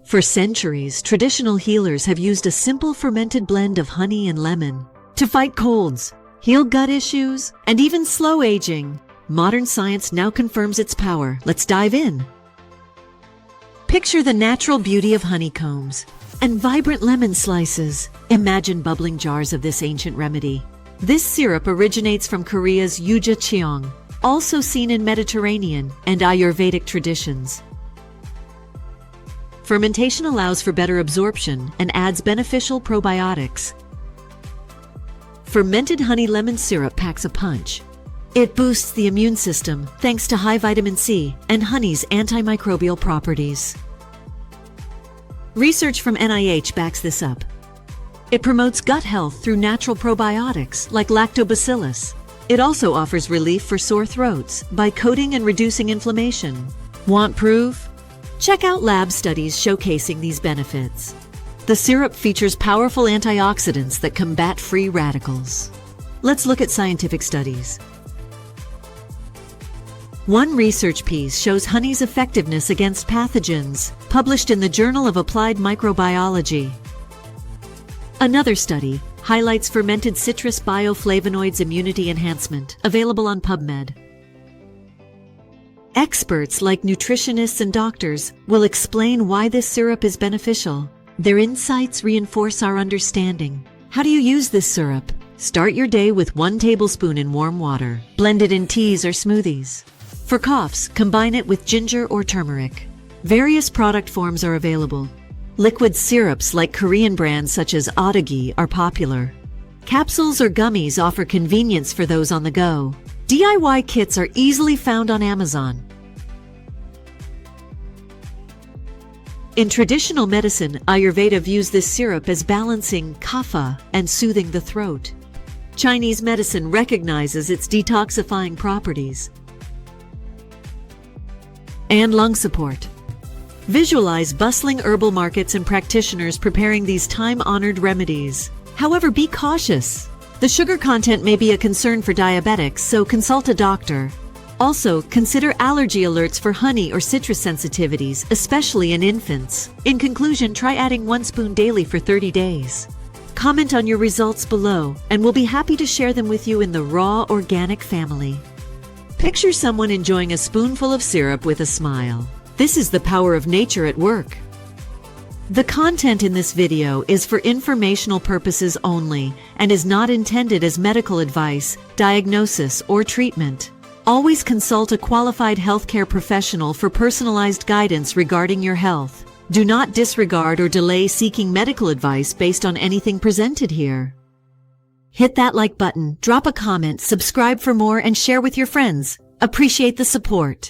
For centuries, traditional healers have used a simple fermented blend of honey and lemon to fight colds, heal gut issues, and even slow aging. Modern science now confirms its power. Let's dive in. Picture the natural beauty of honeycombs and vibrant lemon slices. Imagine bubbling jars of this ancient remedy. This syrup originates from Korea's Cheong, also seen in Mediterranean and Ayurvedic traditions. Fermentation allows for better absorption and adds beneficial probiotics. Fermented honey lemon syrup packs a punch. It boosts the immune system thanks to high vitamin C and honey's antimicrobial properties. Research from NIH backs this up. It promotes gut health through natural probiotics like lactobacillus. It also offers relief for sore throats by coating and reducing inflammation. Want proof? Check out lab studies showcasing these benefits. The syrup features powerful antioxidants that combat free radicals. Let's look at scientific studies. One research piece shows honey's effectiveness against pathogens, published in the Journal of Applied Microbiology. Another study highlights fermented citrus bioflavonoids immunity enhancement, available on PubMed. Experts like nutritionists and doctors will explain why this syrup is beneficial. Their insights reinforce our understanding. How do you use this syrup? Start your day with 1 tablespoon in warm water. Blend it in teas or smoothies. For coughs, combine it with ginger or turmeric. Various product forms are available. Liquid syrups like Korean brands such as Odagi are popular. Capsules or gummies offer convenience for those on the go. DIY kits are easily found on Amazon. In traditional medicine, Ayurveda views this syrup as balancing kapha and soothing the throat. Chinese medicine recognizes its detoxifying properties. And lung support. Visualize bustling herbal markets and practitioners preparing these time-honored remedies. However, be cautious. The sugar content may be a concern for diabetics, so consult a doctor. Also, consider allergy alerts for honey or citrus sensitivities, especially in infants. In conclusion, try adding 1 spoon daily for 30 days. Comment on your results below, and we'll be happy to share them with you in the raw organic family. Picture someone enjoying a spoonful of syrup with a smile. This is the power of nature at work. The content in this video is for informational purposes only and is not intended as medical advice, diagnosis, or treatment. Always consult a qualified healthcare professional for personalized guidance regarding your health. Do not disregard or delay seeking medical advice based on anything presented here. Hit that like button, drop a comment, subscribe for more, and share with your friends. Appreciate the support.